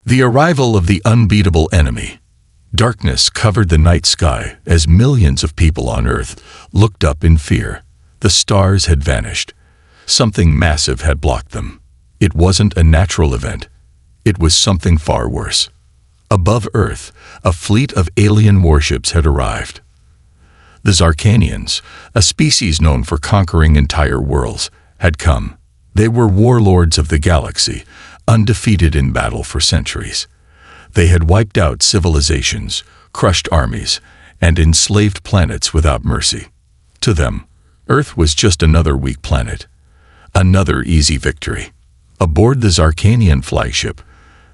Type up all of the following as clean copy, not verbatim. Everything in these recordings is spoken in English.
The arrival of the unbeatable enemy. Darkness covered the night sky as millions of people on Earth looked up in fear. The stars had vanished. Something massive had blocked them. It wasn't a natural event. It was something far worse. Above Earth, a fleet of alien warships had arrived. The Zarkanians, a species known for conquering entire worlds, had come. They were warlords of the galaxy, undefeated in battle for centuries. They had wiped out civilizations, crushed armies, and enslaved planets without mercy. To them, Earth was just another weak planet. Another easy victory. Aboard the Zarkanian flagship,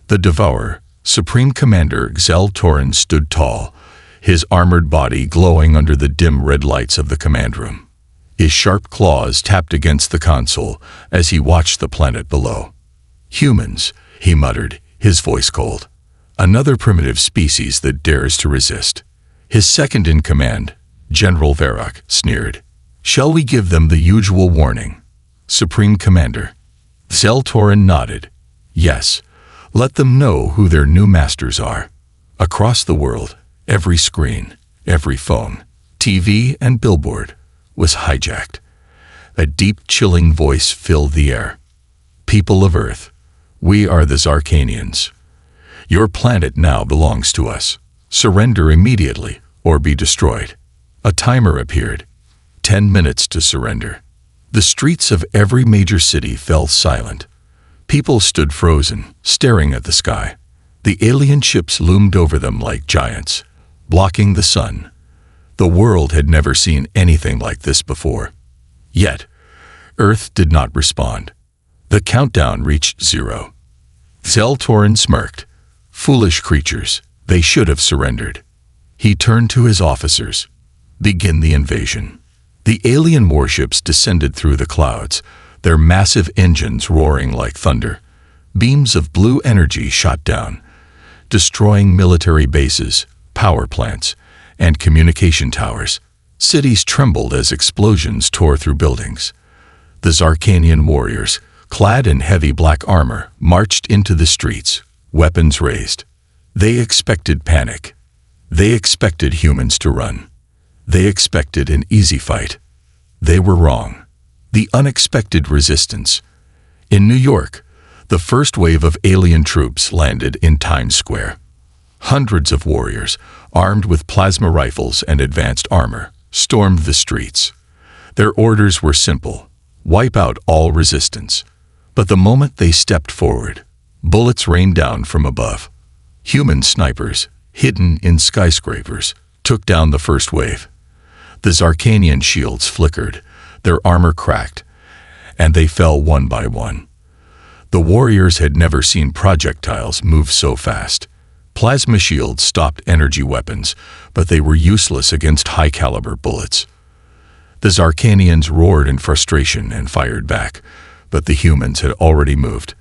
the Devourer, Supreme Commander Xel Torin stood tall, his armored body glowing under the dim red lights of the command room. His sharp claws tapped against the console as he watched the planet below. "Humans," he muttered, his voice cold. "Another primitive species that dares to resist." His second-in-command, General Varrock, sneered. "Shall we give them the usual warning?" "Supreme Commander." Xel Torin nodded. "Yes, let them know who their new masters are." Across the world, every screen, every phone, TV, and billboard was hijacked. A deep, chilling voice filled the air. "People of Earth, we are the Zarkanians. Your planet now belongs to us. Surrender immediately or be destroyed." A timer appeared. 10 minutes to surrender. The streets of every major city fell silent. People stood frozen, staring at the sky. The alien ships loomed over them like giants, blocking the sun. The world had never seen anything like this before. Yet, Earth did not respond. The countdown reached 0. Xel Torin smirked. "Foolish creatures, they should have surrendered." He turned to his officers. "Begin the invasion." The alien warships descended through the clouds, their massive engines roaring like thunder. Beams of blue energy shot down, destroying military bases, power plants, and communication towers. Cities trembled as explosions tore through buildings. The Zarkanian warriors, clad in heavy black armor, marched into the streets, weapons raised. They expected panic. They expected humans to run. They expected an easy fight. They were wrong. The unexpected resistance. In New York, the first wave of alien troops landed in Times Square. Hundreds of warriors, armed with plasma rifles and advanced armor, stormed the streets. Their orders were simple: wipe out all resistance. But the moment they stepped forward, bullets rained down from above. Human snipers, hidden in skyscrapers, took down the first wave. The Zarkanian shields flickered, their armor cracked, and they fell one by one. The warriors had never seen projectiles move so fast. Plasma shields stopped energy weapons, but they were useless against high-caliber bullets. The Zarkanians roared in frustration and fired back, but the humans had already moved.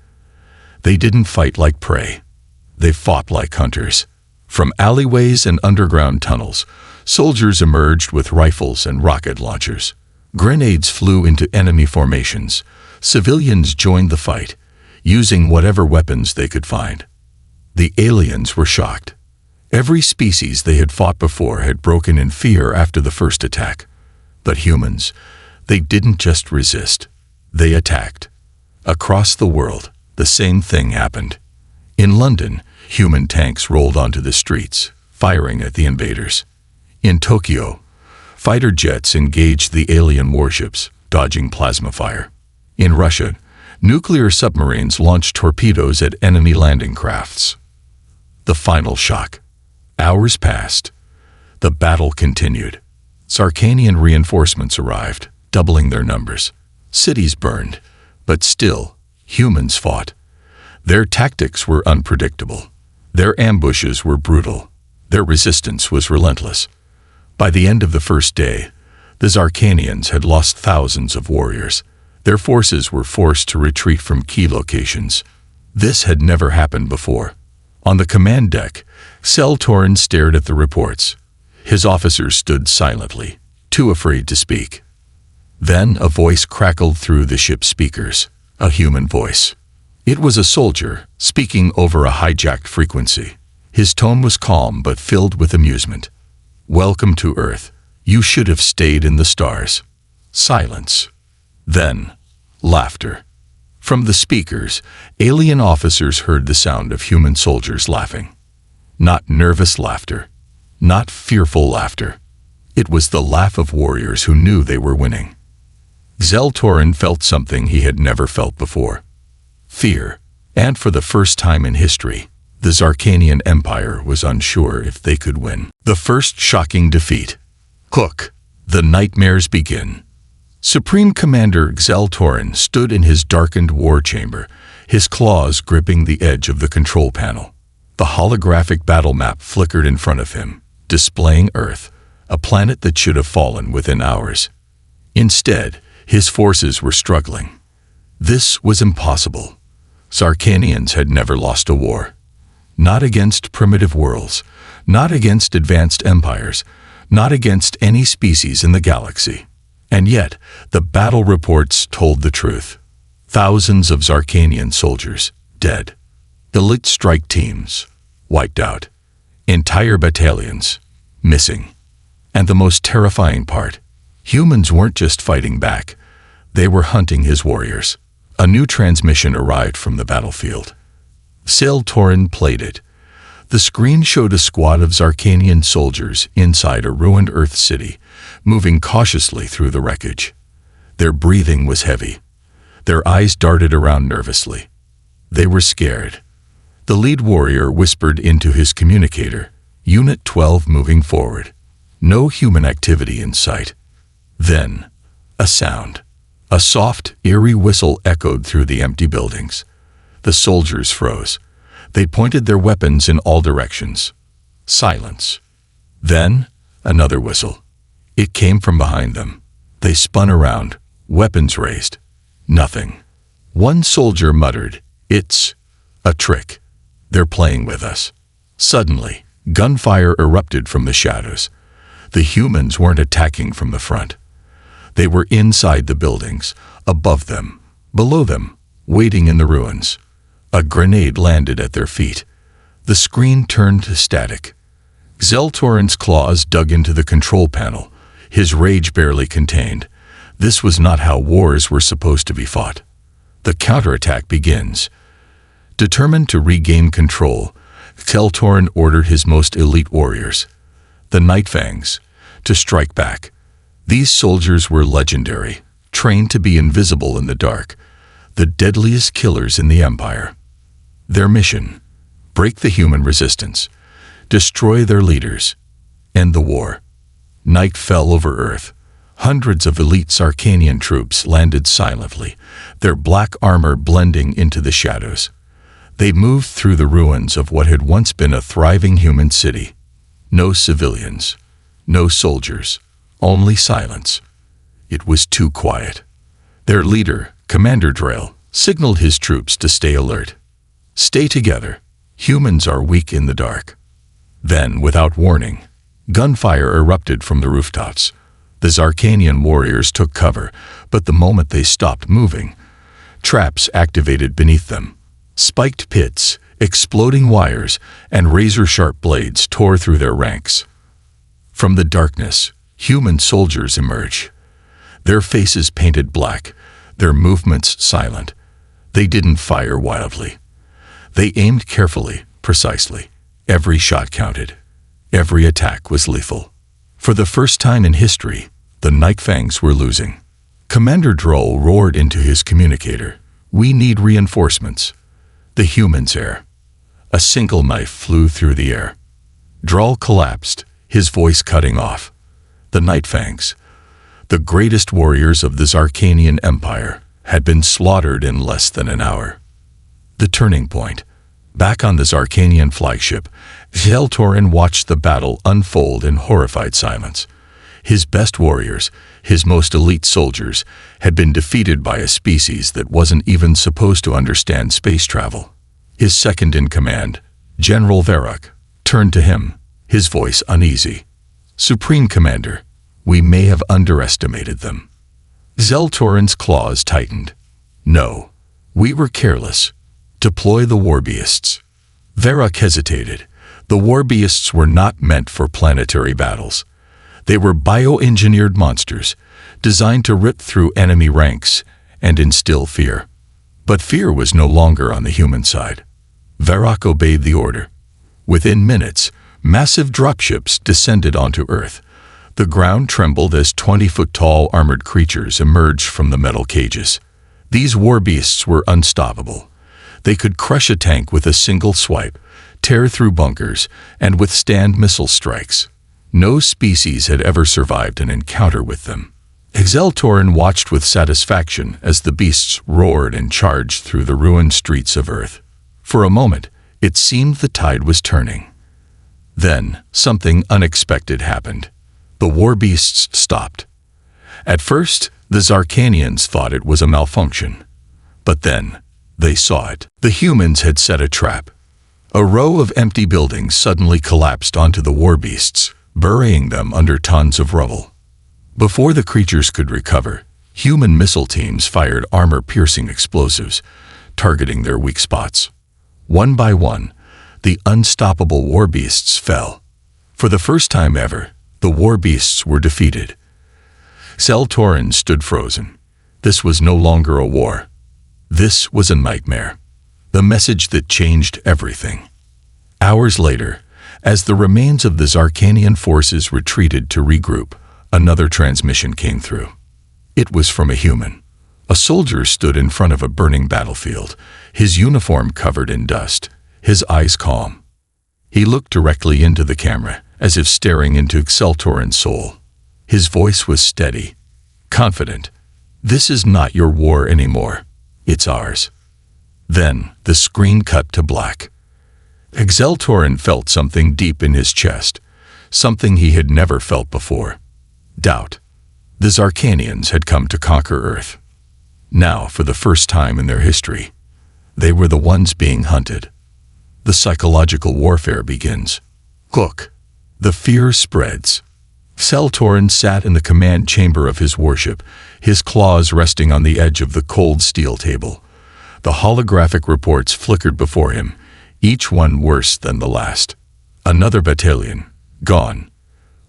They didn't fight like prey. They fought like hunters. From alleyways and underground tunnels, soldiers emerged with rifles and rocket launchers. Grenades flew into enemy formations. Civilians joined the fight, using whatever weapons they could find. The aliens were shocked. Every species they had fought before had broken in fear after the first attack. But humans, they didn't just resist. They attacked. Across the world, the same thing happened. In London, human tanks rolled onto the streets, firing at the invaders. In Tokyo, fighter jets engaged the alien warships, dodging plasma fire. In Russia, nuclear submarines launched torpedoes at enemy landing crafts. The final shock. Hours passed. The battle continued. Zarkanian reinforcements arrived, doubling their numbers. Cities burned, but still, humans fought. Their tactics were unpredictable. Their ambushes were brutal. Their resistance was relentless. By the end of the first day, the Zarkanians had lost thousands of warriors. Their forces were forced to retreat from key locations. This had never happened before. On the command deck, Xel Torin stared at the reports. His officers stood silently, too afraid to speak. Then a voice crackled through the ship's speakers, a human voice. It was a soldier, speaking over a hijacked frequency. His tone was calm but filled with amusement. "Welcome to Earth. You should have stayed in the stars." Silence. Then, laughter. From the speakers, alien officers heard the sound of human soldiers laughing. Not nervous laughter, not fearful laughter. It was the laugh of warriors who knew they were winning. Xeltorin felt something he had never felt before. Fear, and for the first time in history, the Zarkanian Empire was unsure if they could win. The first shocking defeat. Hook. The nightmares begin. Supreme Commander Xeltorin stood in his darkened war chamber, his claws gripping the edge of the control panel. The holographic battle map flickered in front of him, displaying Earth, a planet that should have fallen within hours. Instead, his forces were struggling. This was impossible. Zarkanians had never lost a war. Not against primitive worlds, not against advanced empires, not against any species in the galaxy. And yet, the battle reports told the truth. Thousands of Zarkanian soldiers dead. Elite strike teams wiped out. Entire battalions missing. And the most terrifying part, humans weren't just fighting back. They were hunting his warriors. A new transmission arrived from the battlefield. Xeltorin played it. The screen showed a squad of Zarkanian soldiers inside a ruined Earth city, moving cautiously through the wreckage. Their breathing was heavy. Their eyes darted around nervously. They were scared. The lead warrior whispered into his communicator, "Unit 12 moving forward. No human activity in sight." Then, a sound. A soft, eerie whistle echoed through the empty buildings. The soldiers froze. They pointed their weapons in all directions. Silence. Then, another whistle. It came from behind them. They spun around, weapons raised. Nothing. One soldier muttered, "It's a trick. They're playing with us." Suddenly, gunfire erupted from the shadows. The humans weren't attacking from the front. They were inside the buildings, above them, below them, waiting in the ruins. A grenade landed at their feet. The screen turned to static. Xeltorin's claws dug into the control panel, his rage barely contained. This was not how wars were supposed to be fought. The counterattack begins. Determined to regain control, Xeltorin ordered his most elite warriors, the Nightfangs, to strike back. These soldiers were legendary, trained to be invisible in the dark, the deadliest killers in the Empire. Their mission: break the human resistance, destroy their leaders, end the war. Night fell over Earth. Hundreds of elite Zarkanian troops landed silently, their black armor blending into the shadows. They moved through the ruins of what had once been a thriving human city. No civilians, no soldiers, only silence. It was too quiet. Their leader, Commander Drail, signaled his troops to stay alert. "Stay together. Humans are weak in the dark." Then, without warning, gunfire erupted from the rooftops. The Zarkanian warriors took cover, but the moment they stopped moving, traps activated beneath them. Spiked pits, exploding wires, and razor-sharp blades tore through their ranks. From the darkness, human soldiers emerged. Their faces painted black, their movements silent. They didn't fire wildly. They aimed carefully, precisely. Every shot counted. Every attack was lethal. For the first time in history, the Nightfangs were losing. Commander Droll roared into his communicator, "We need reinforcements." The humans' air. A single knife flew through the air. Droll collapsed, his voice cutting off. The Nightfangs, the greatest warriors of the Zarkanian Empire, had been slaughtered in less than an hour. The turning point. Back on the Zarkanian flagship, Xeltorin watched the battle unfold in horrified silence. His best warriors, his most elite soldiers, had been defeated by a species that wasn't even supposed to understand space travel. His second-in-command, General Varrock, turned to him, his voice uneasy. "Supreme Commander, we may have underestimated them." Xeltorin's claws tightened. "No, we were careless. Deploy the war beasts. Varrock hesitated. The war beasts were not meant for planetary battles. They were bioengineered monsters, designed to rip through enemy ranks and instill fear. But fear was no longer on the human side. Varrock obeyed the order. Within minutes, massive dropships descended onto Earth. The ground trembled as 20-foot-tall armored creatures emerged from the metal cages. These war beasts were unstoppable. They could crush a tank with a single swipe, tear through bunkers, and withstand missile strikes. No species had ever survived an encounter with them. Exeltorin watched with satisfaction as the beasts roared and charged through the ruined streets of Earth. For a moment, it seemed the tide was turning. Then, something unexpected happened. The war beasts stopped. At first, the Zarkanians thought it was a malfunction. But then, they saw it. The humans had set a trap. A row of empty buildings suddenly collapsed onto the war beasts, burying them under tons of rubble. Before the creatures could recover, human missile teams fired armor-piercing explosives, targeting their weak spots. One by one, the unstoppable war beasts fell. For the first time ever, the war beasts were defeated. Seltorin stood frozen. This was no longer a war. This was a nightmare. The message that changed everything. Hours later, as the remains of the Zarkanian forces retreated to regroup, another transmission came through. It was from a human. A soldier stood in front of a burning battlefield, his uniform covered in dust, his eyes calm. He looked directly into the camera, as if staring into Exeltorin's soul. His voice was steady, confident. "This is not your war anymore. It's ours." Then, the screen cut to black. Exeltorin felt something deep in his chest, something he had never felt before. Doubt. The Zarkanians had come to conquer Earth. Now, for the first time in their history, they were the ones being hunted. The psychological warfare begins. Look. The fear spreads. Seltorin sat in the command chamber of his warship, his claws resting on the edge of the cold steel table. The holographic reports flickered before him, each one worse than the last. Another battalion, gone.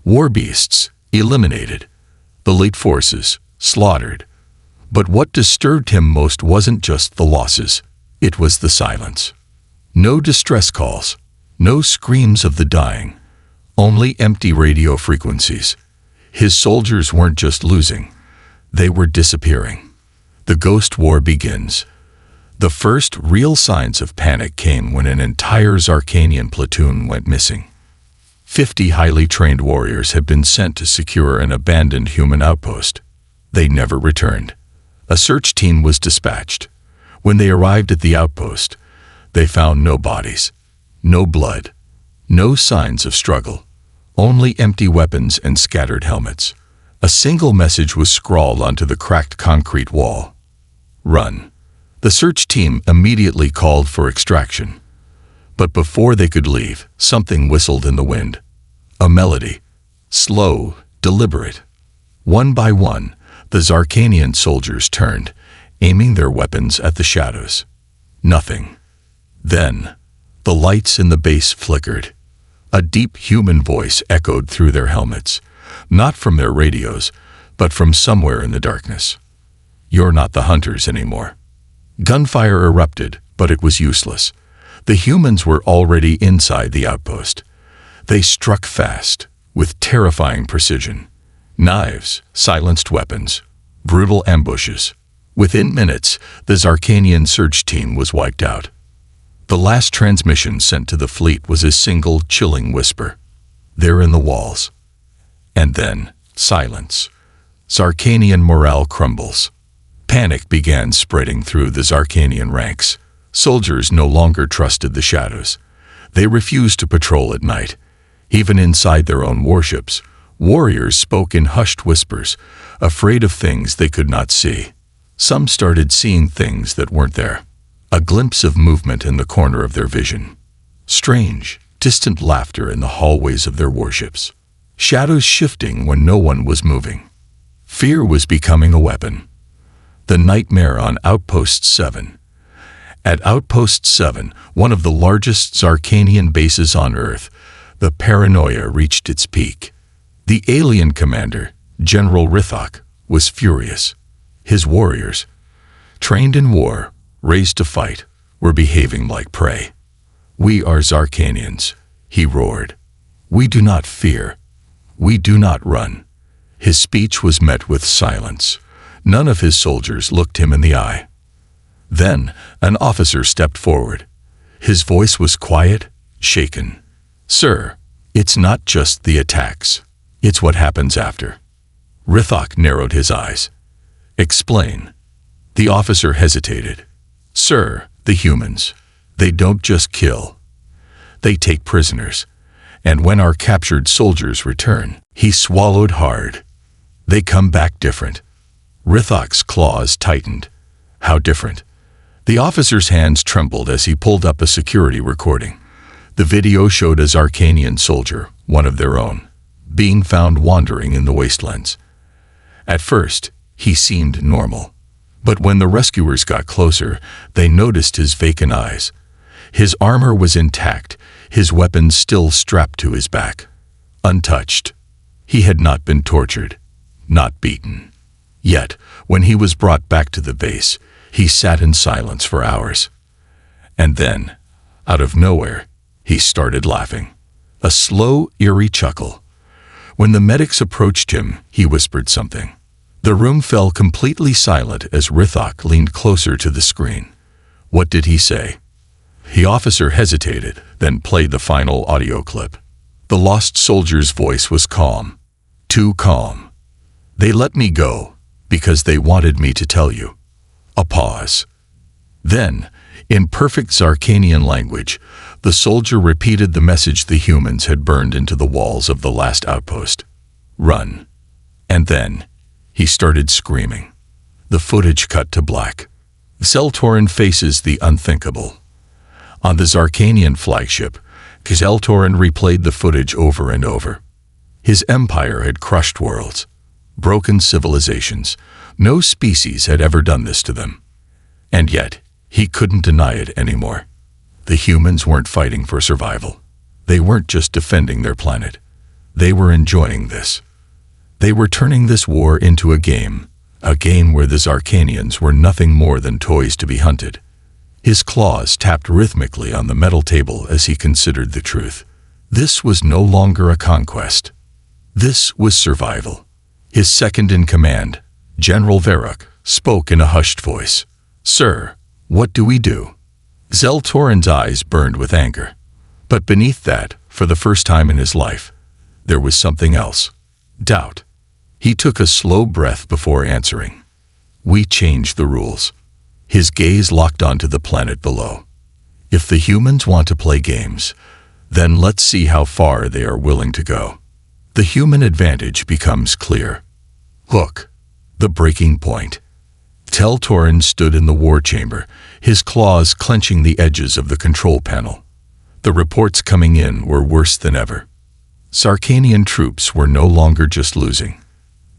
War beasts, eliminated. Elite forces, slaughtered. But what disturbed him most wasn't just the losses. It was the silence. No distress calls, no screams of the dying. Only empty radio frequencies. His soldiers weren't just losing, they were disappearing. The ghost war begins. The first real signs of panic came when an entire Zarkanian platoon went missing. 50 highly trained warriors had been sent to secure an abandoned human outpost. They never returned. A search team was dispatched. When they arrived at the outpost, they found no bodies, no blood, no signs of struggle, only empty weapons and scattered helmets. A single message was scrawled onto the cracked concrete wall. Run. The search team immediately called for extraction. But before they could leave, something whistled in the wind. A melody. Slow, deliberate. One by one, the Zarkanian soldiers turned, aiming their weapons at the shadows. Nothing. Then, the lights in the base flickered. A deep human voice echoed through their helmets, not from their radios, but from somewhere in the darkness. "You're not the hunters anymore." Gunfire erupted, but it was useless. The humans were already inside the outpost. They struck fast, with terrifying precision. Knives, silenced weapons, brutal ambushes. Within minutes, the Zarkanian search team was wiped out. The last transmission sent to the fleet was a single chilling whisper. "They're in the walls." And then, silence. Zarkanian morale crumbles. Panic began spreading through the Zarkanian ranks. Soldiers no longer trusted the shadows. They refused to patrol at night. Even inside their own warships, warriors spoke in hushed whispers, afraid of things they could not see. Some started seeing things that weren't there. A glimpse of movement in the corner of their vision. Strange, distant laughter in the hallways of their warships. Shadows shifting when no one was moving. Fear was becoming a weapon. The nightmare on Outpost 7. At Outpost 7, one of the largest Zarkanian bases on Earth, the paranoia reached its peak. The alien commander, General Rithok, was furious. His warriors, trained in war, raised to fight, were behaving like prey. "We are Zarkanians," he roared. "We do not fear. We do not run." His speech was met with silence. None of his soldiers looked him in the eye. Then an officer stepped forward. His voice was quiet, shaken. "Sir, it's not just the attacks. It's what happens after." Rithok narrowed his eyes. "Explain." The officer hesitated. "Sir, the humans, they don't just kill. They take prisoners. And when our captured soldiers return," he swallowed hard, "they come back different." Rithok's claws tightened. "How different?" The officer's hands trembled as he pulled up a security recording. The video showed a Zarkanian soldier, one of their own, being found wandering in the wastelands. At first, he seemed normal. But when the rescuers got closer, they noticed his vacant eyes. His armor was intact, his weapons still strapped to his back. Untouched. He had not been tortured, not beaten. Yet, when he was brought back to the base, he sat in silence for hours. And then, out of nowhere, he started laughing. A slow, eerie chuckle. When the medics approached him, he whispered something. The room fell completely silent as Rithok leaned closer to the screen. What did he say? The officer hesitated, then played the final audio clip. The lost soldier's voice was calm. Too calm. "They let me go because they wanted me to tell you." A pause. Then, in perfect Zarkanian language, the soldier repeated the message the humans had burned into the walls of the last outpost. "Run." And then, he started screaming. The footage cut to black. Zeltorin faces the unthinkable. On the Zarkanian flagship, Zeltorin replayed the footage over and over. His empire had crushed worlds, broken civilizations. No species had ever done this to them. And yet, he couldn't deny it anymore. The humans weren't fighting for survival. They weren't just defending their planet. They were enjoying this. They were turning this war into a game where the Zarkanians were nothing more than toys to be hunted. His claws tapped rhythmically on the metal table as he considered the truth. This was no longer a conquest. This was survival. His second-in-command, General Varrock, spoke in a hushed voice. "Sir, what do we do?" Zeltorin's eyes burned with anger. But beneath that, for the first time in his life, there was something else. Doubt. He took a slow breath before answering. "We changed the rules." His gaze locked onto the planet below. "If the humans want to play games, then let's see how far they are willing to go." The human advantage becomes clear. Look, the breaking point. Zeltorin stood in the war chamber, his claws clenching the edges of the control panel. The reports coming in were worse than ever. Zarkanian troops were no longer just losing.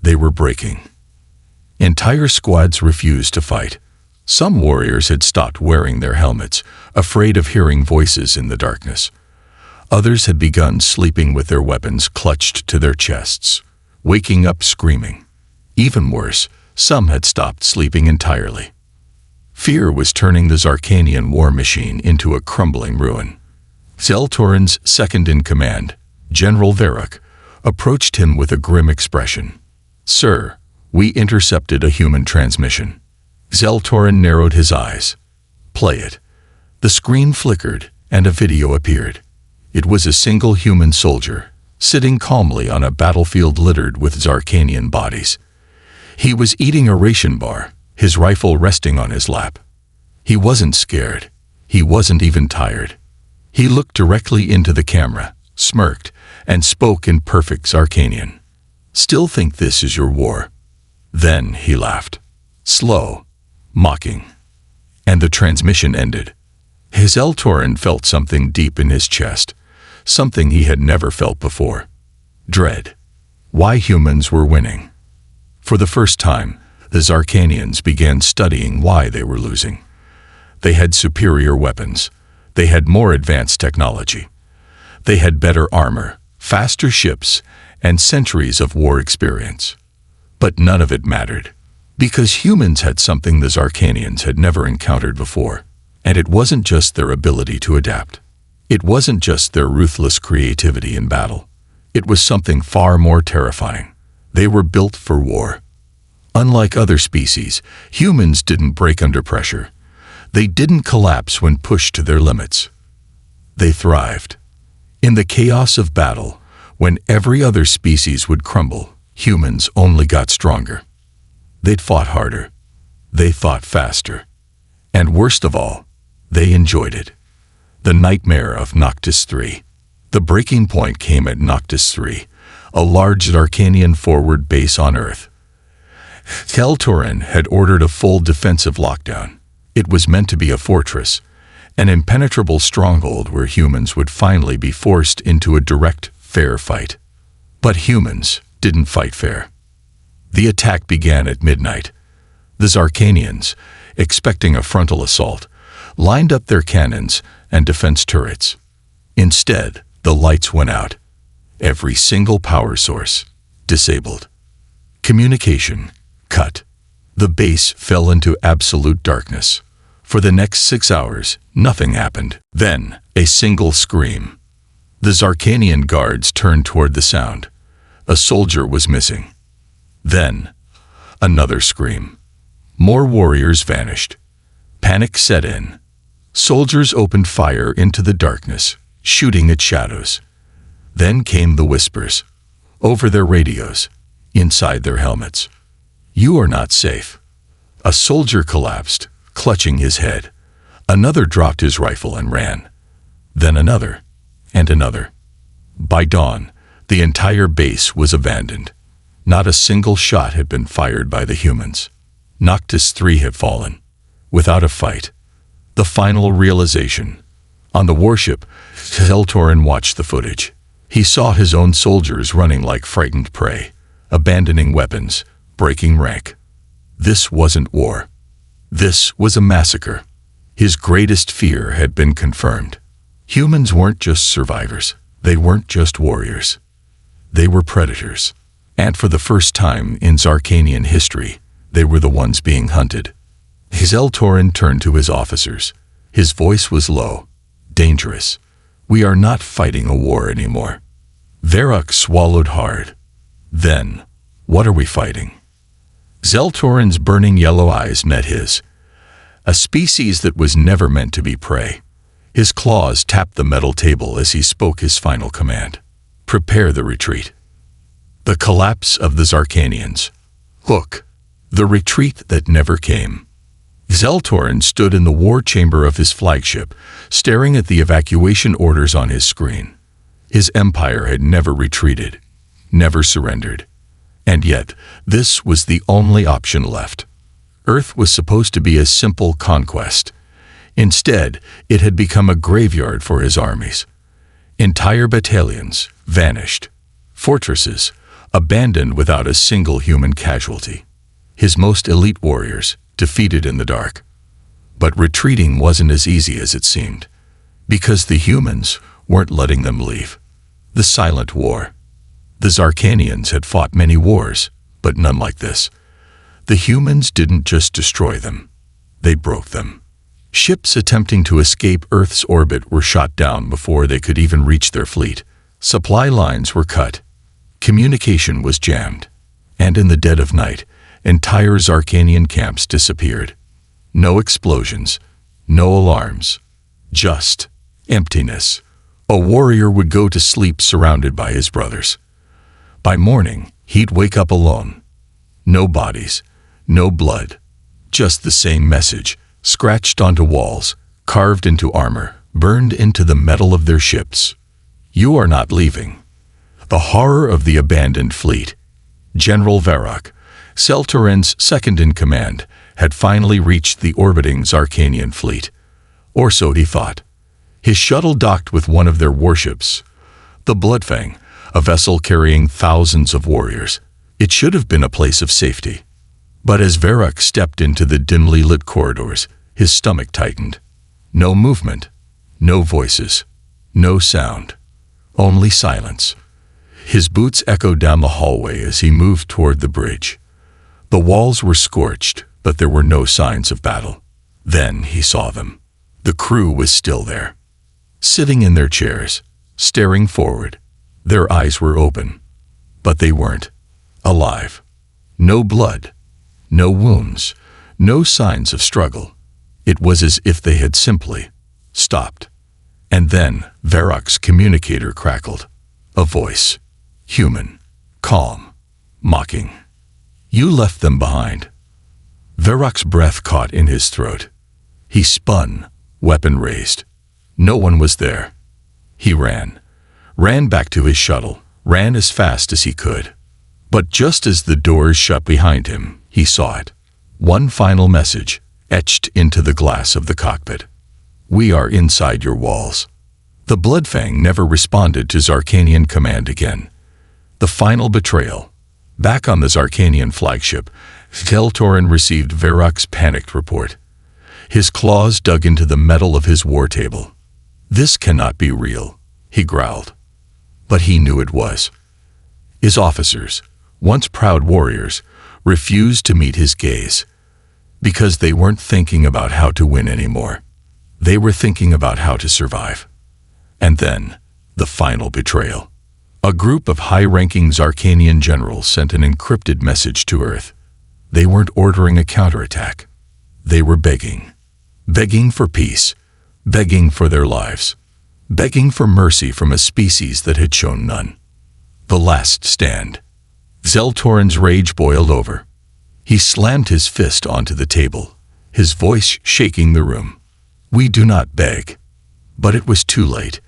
They were breaking. Entire squads refused to fight. Some warriors had stopped wearing their helmets, afraid of hearing voices in the darkness. Others had begun sleeping with their weapons clutched to their chests, waking up screaming. Even worse, some had stopped sleeping entirely. Fear was turning the Zarkanian war machine into a crumbling ruin. Zeltorin's second-in-command, General Varrock, approached him with a grim expression. "Sir, we intercepted a human transmission." Zeltorin narrowed his eyes. "Play it." The screen flickered, and a video appeared. It was a single human soldier, sitting calmly on a battlefield littered with Zarkanian bodies. He was eating a ration bar, his rifle resting on his lap. He wasn't scared. He wasn't even tired. He looked directly into the camera, smirked, and spoke in perfect Zarkanian. "Still think this is your war?" Then he laughed. Slow, mocking. And the transmission ended. Zeltorin felt something deep in his chest, something he had never felt before. Dread. Why humans were winning. For the first time, the Zarkanians began studying why they were losing. They had superior weapons. They had more advanced technology. They had better armor, faster ships, and centuries of war experience. But none of it mattered, because humans had something the Zarkanians had never encountered before. And it wasn't just their ability to adapt. It wasn't just their ruthless creativity in battle. It was something far more terrifying. They were built for war. Unlike other species, humans didn't break under pressure. They didn't collapse when pushed to their limits. They thrived. In the chaos of battle, when every other species would crumble, humans only got stronger. They'd fought harder. They fought faster. And worst of all, they enjoyed it. The nightmare of Noctis III. The breaking point came at Noctis III, a large Zarkanian forward base on Earth. Keltorin had ordered a full defensive lockdown. It was meant to be a fortress, an impenetrable stronghold where humans would finally be forced into a direct, fair fight. But humans didn't fight fair. The attack began at midnight. The Zarkanians, expecting a frontal assault, lined up their cannons and defense turrets. Instead, the lights went out. Every single power source disabled. Communication cut. The base fell into absolute darkness. For the next 6 hours, nothing happened. Then, a single scream. The Zarkanian guards turned toward the sound. A soldier was missing. Then, another scream. More warriors vanished. Panic set in. Soldiers opened fire into the darkness, shooting at shadows. Then came the whispers. Over their radios, inside their helmets. "You are not safe." A soldier collapsed, clutching his head. Another dropped his rifle and ran. Then another, and another. By dawn, the entire base was abandoned. Not a single shot had been fired by the humans. Noctis III had fallen, without a fight. The final realization. On the warship, Keltorin watched the footage. He saw his own soldiers running like frightened prey, abandoning weapons, breaking rank. This wasn't war. This was a massacre. His greatest fear had been confirmed. Humans weren't just survivors. They weren't just warriors. They were predators. And for the first time in Zarkanian history, they were the ones being hunted. Keltorin turned to his officers. His voice was low, dangerous. "We are not fighting a war anymore." Varrock swallowed hard. Then, what are we fighting? Keltorin's burning yellow eyes met his. A species that was never meant to be prey. His claws tapped the metal table as he spoke his final command. Prepare the retreat. The collapse of the Zarkanians. Hook. The retreat that never came. Keltorin stood in the war chamber of his flagship, staring at the evacuation orders on his screen. His empire had never retreated, never surrendered. And yet, this was the only option left. Earth was supposed to be a simple conquest. Instead, it had become a graveyard for his armies. Entire battalions vanished. Fortresses abandoned without a single human casualty. His most elite warriors defeated in the dark. But retreating wasn't as easy as it seemed, because the humans weren't letting them leave. The silent war. The Zarkanians had fought many wars, but none like this. The humans didn't just destroy them. They broke them. Ships attempting to escape Earth's orbit were shot down before they could even reach their fleet. Supply lines were cut. Communication was jammed. And in the dead of night, entire Zarkanian camps disappeared. No explosions, no alarms, just emptiness. A warrior would go to sleep surrounded by his brothers. By morning, he'd wake up alone. No bodies, no blood, just the same message, scratched onto walls, carved into armor, burned into the metal of their ships. "You are not leaving." The horror of the abandoned fleet. General Varrock, Keltorin's second-in-command, had finally reached the orbiting Zarkanian fleet. Or so he thought. His shuttle docked with one of their warships, the Bloodfang, a vessel carrying thousands of warriors. It should have been a place of safety. But as Varrock stepped into the dimly lit corridors, His stomach tightened. No movement, no voices, no sound, only silence. His boots echoed down the hallway as he moved toward the bridge. The walls were scorched, but there were no signs of battle. Then he saw them. The crew was still there, sitting in their chairs, staring forward. Their eyes were open, but they weren't alive. No blood, no wounds, no signs of struggle. It was as if they had simply stopped. And then Varrock's communicator crackled. A voice, human, calm, mocking. "You left them behind." Varrock's breath caught in his throat. He spun, weapon raised. No one was there. He ran back to his shuttle, ran as fast as he could. But just as the doors shut behind him, he saw it. One final message, etched into the glass of the cockpit. "We are inside your walls." The Bloodfang never responded to Zarkanian command again. The final betrayal. Back on the Zarkanian flagship, Zeltorin received Varrock's panicked report. His claws dug into the metal of his war table. "This cannot be real," he growled. But he knew it was. His officers, once proud warriors, refused to meet his gaze. Because they weren't thinking about how to win anymore. They were thinking about how to survive. And then, the final betrayal. A group of high-ranking Zarkanian generals sent an encrypted message to Earth. They weren't ordering a counterattack. They were begging. Begging for peace. Begging for their lives. Begging for mercy from a species that had shown none. The last stand. Zeltorin's rage boiled over. He slammed his fist onto the table, his voice shaking the room. "We do not beg." But it was too late.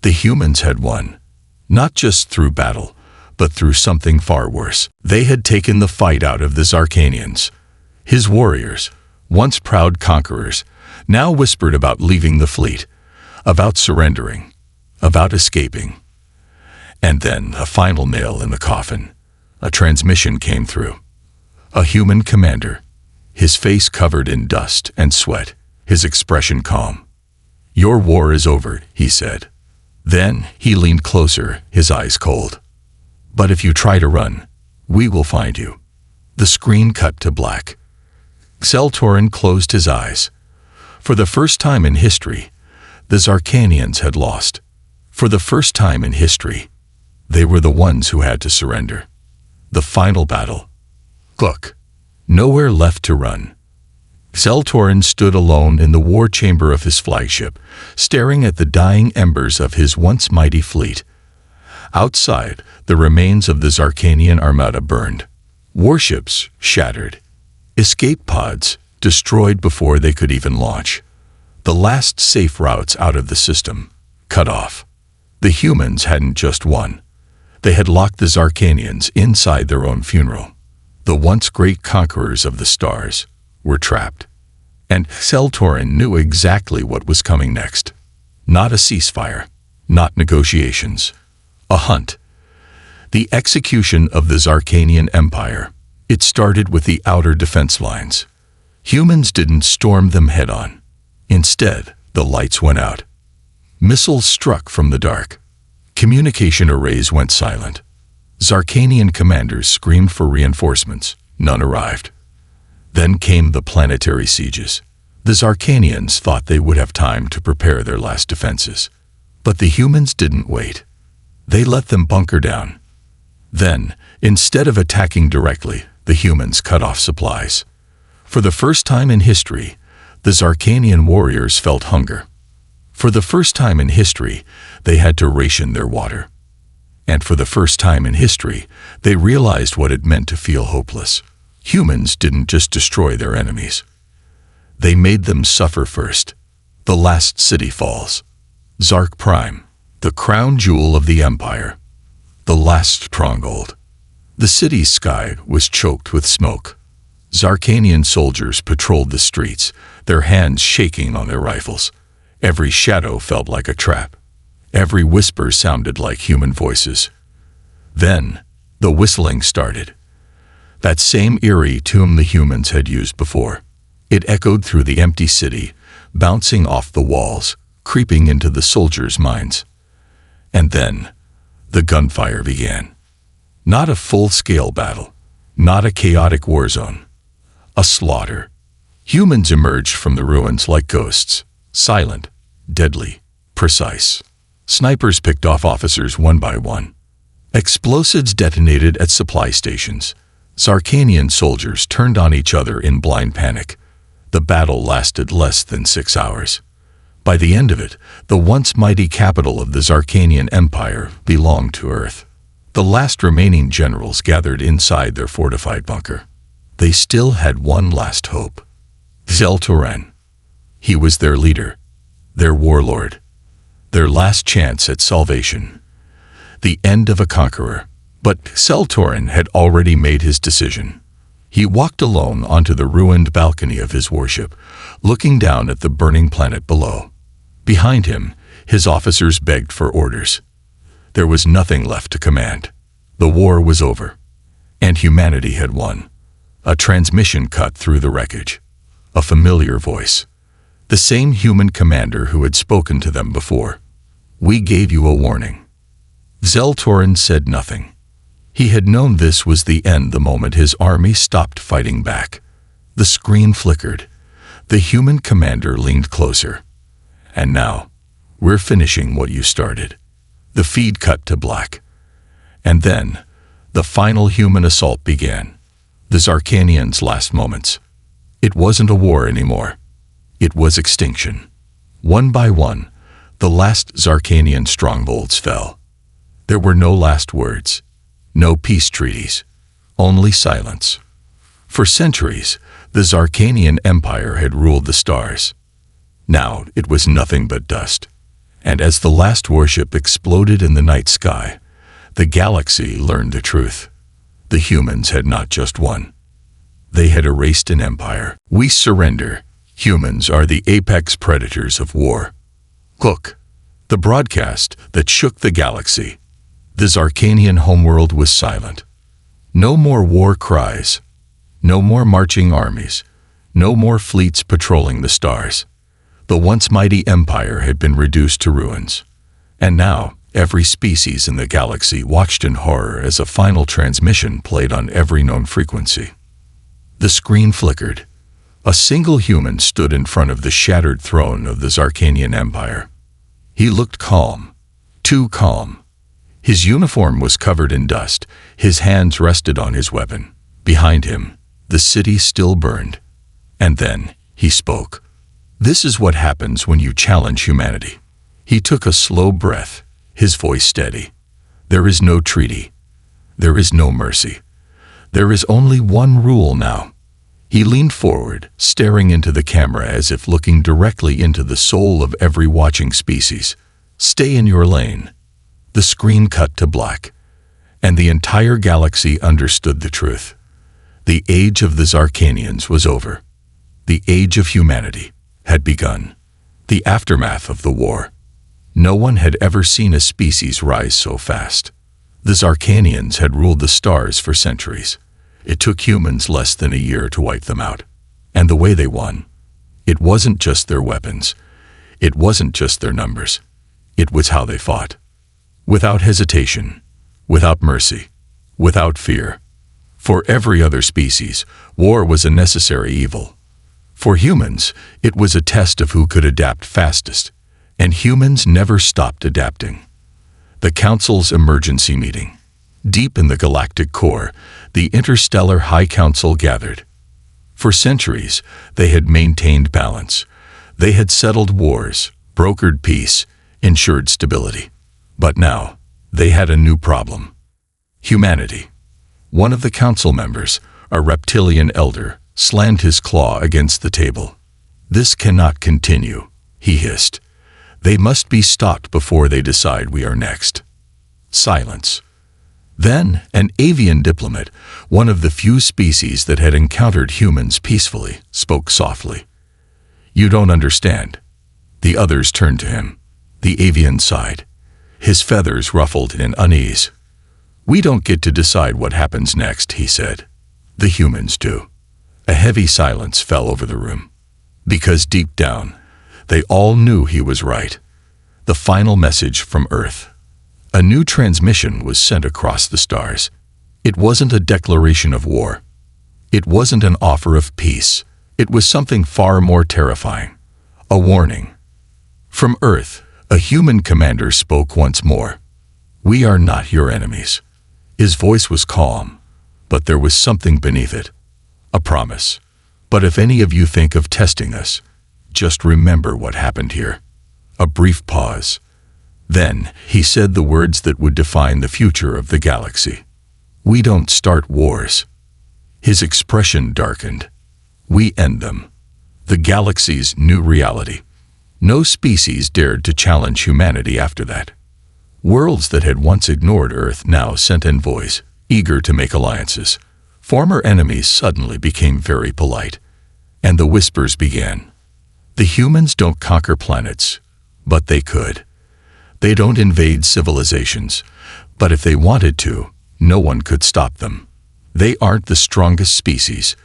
The humans had won. Not just through battle, but through something far worse. They had taken the fight out of the Zarkanians. His warriors, once proud conquerors, now whispered about leaving the fleet, about surrendering, about escaping. And then a final nail in the coffin. A transmission came through. A human commander, his face covered in dust and sweat, his expression calm. "Your war is over," he said. Then he leaned closer, his eyes cold. "But if you try to run, we will find you." The screen cut to black. Zeltorin closed his eyes. For the first time in history, the Zarkanians had lost. For the first time in history, they were the ones who had to surrender. The final battle. Look, nowhere left to run. Zeltorin stood alone in the war chamber of his flagship, staring at the dying embers of his once mighty fleet. Outside, the remains of the Zarkanian armada burned. Warships shattered. Escape pods destroyed before they could even launch. The last safe routes out of the system cut off. The humans hadn't just won. They had locked the Zarkanians inside their own funeral. The once great conquerors of the stars were trapped. And Zeltorin knew exactly what was coming next. Not a ceasefire, not negotiations. A hunt. The execution of the Zarkanian Empire. It started with the outer defense lines. Humans didn't storm them head-on. Instead, the lights went out. Missiles struck from the dark. Communication arrays went silent. Zarkanian commanders screamed for reinforcements. None arrived. Then came the planetary sieges. The Zarkanians thought they would have time to prepare their last defenses. But the humans didn't wait. They let them bunker down. Then, instead of attacking directly, the humans cut off supplies. For the first time in history, the Zarkanian warriors felt hunger. For the first time in history, they had to ration their water. And for the first time in history, they realized what it meant to feel hopeless. Humans didn't just destroy their enemies. They made them suffer first. The last city falls. Zark Prime, the crown jewel of the Empire. The last stronghold. The city's sky was choked with smoke. Zarkanian soldiers patrolled the streets, their hands shaking on their rifles. Every shadow felt like a trap. Every whisper sounded like human voices. Then, the whistling started. That same eerie tune the humans had used before. It echoed through the empty city, bouncing off the walls, creeping into the soldiers' minds. And then, the gunfire began. Not a full-scale battle, not a chaotic war zone. A slaughter. Humans emerged from the ruins like ghosts, silent, deadly, precise. Snipers picked off officers one by one. Explosives detonated at supply stations. Zarkanian soldiers turned on each other in blind panic. The battle lasted less than 6 hours. By the end of it, the once mighty capital of the Zarkanian Empire belonged to Earth. The last remaining generals gathered inside their fortified bunker. They still had one last hope. Zeltoren. He was their leader, their warlord, their last chance at salvation. The end of a conqueror. But Zeltoren had already made his decision. He walked alone onto the ruined balcony of his warship, looking down at the burning planet below. Behind him, his officers begged for orders. There was nothing left to command. The war was over, and humanity had won. A transmission cut through the wreckage. A familiar voice. The same human commander who had spoken to them before. "We gave you a warning." Zeltoren said nothing. He had known this was the end the moment his army stopped fighting back. The screen flickered. The human commander leaned closer. "And now, we're finishing what you started." The feed cut to black. And then, the final human assault began. The Zarkanians' last moments. It wasn't a war anymore. It was extinction. One by one, the last Zarkanian strongholds fell. There were no last words. No peace treaties, only silence. For centuries, the Zarkanian Empire had ruled the stars. Now it was nothing but dust. And as the last warship exploded in the night sky, the galaxy learned the truth. The humans had not just won. They had erased an empire. We surrender. Humans are the apex predators of war. Look, the broadcast that shook the galaxy. The Zarkanian homeworld was silent. No more war cries. No more marching armies. No more fleets patrolling the stars. The once mighty empire had been reduced to ruins. And now, every species in the galaxy watched in horror as a final transmission played on every known frequency. The screen flickered. A single human stood in front of the shattered throne of the Zarkanian Empire. He looked calm. Too calm. His uniform was covered in dust. His hands rested on his weapon. Behind him, the city still burned. And then, he spoke. "This is what happens when you challenge humanity." He took a slow breath, his voice steady. "There is no treaty. There is no mercy. There is only one rule now." He leaned forward, staring into the camera as if looking directly into the soul of every watching species. "Stay in your lane." The screen cut to black, and the entire galaxy understood the truth. The age of the Zarkanians was over. The age of humanity had begun. The aftermath of the war. No one had ever seen a species rise so fast. The Zarkanians had ruled the stars for centuries. It took humans less than a year to wipe them out. And the way they won. It wasn't just their weapons. It wasn't just their numbers. It was how they fought. Without hesitation, without mercy, without fear. For every other species, war was a necessary evil. For humans, it was a test of who could adapt fastest, and humans never stopped adapting. The Council's emergency meeting. Deep in the galactic core, the Interstellar High Council gathered. For centuries, they had maintained balance. They had settled wars, brokered peace, ensured stability. But now, they had a new problem. Humanity. One of the council members, a reptilian elder, slammed his claw against the table. "This cannot continue," he hissed. "They must be stopped before they decide we are next." Silence. Then, an avian diplomat, one of the few species that had encountered humans peacefully, spoke softly. "You don't understand." The others turned to him. The avian sighed. His feathers ruffled in unease. "We don't get to decide what happens next," he said. "The humans do. A heavy silence fell over the room, because deep down, they all knew he was right. The final message from Earth. A new transmission was sent across the stars. It wasn't a declaration of war. It wasn't an offer of peace. It was something far more terrifying. A warning. From Earth, a human commander spoke once more. "We are not your enemies." His voice was calm, but there was something beneath it. A promise. "But if any of you think of testing us, just remember what happened here." A brief pause. Then he said the words that would define the future of the galaxy. "We don't start wars." His expression darkened. "We end them." The galaxy's new reality. No species dared to challenge humanity after that. Worlds that had once ignored Earth now sent envoys, eager to make alliances. Former enemies suddenly became very polite, and the whispers began. The humans don't conquer planets, but they could. They don't invade civilizations, but if they wanted to, no one could stop them. They aren't the strongest species,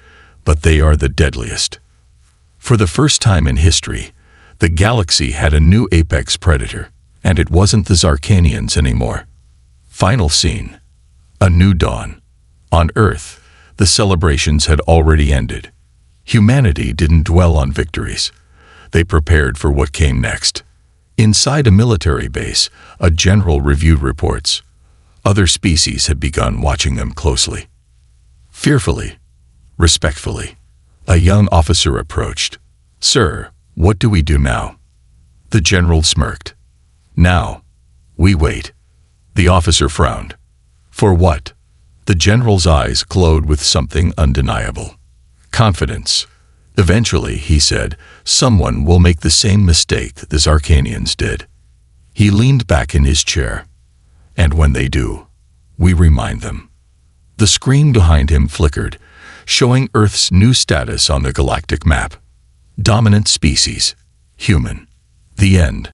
but they are the deadliest. For the first time in history, the galaxy had a new apex predator, and it wasn't the Zarkanians anymore. Final scene. A new dawn. On Earth, the celebrations had already ended. Humanity didn't dwell on victories. They prepared for what came next. Inside a military base, a general reviewed reports. Other species had begun watching them closely. Fearfully, respectfully, a young officer approached. "Sir, what do we do now?" The general smirked. "Now, we wait." The officer frowned. "For what?" The general's eyes glowed with something undeniable. Confidence. "Eventually," he said, "someone will make the same mistake the Zarkanians did." He leaned back in his chair. "And when they do, we remind them." The screen behind him flickered, showing Earth's new status on the galactic map. Dominant species. Human. The end.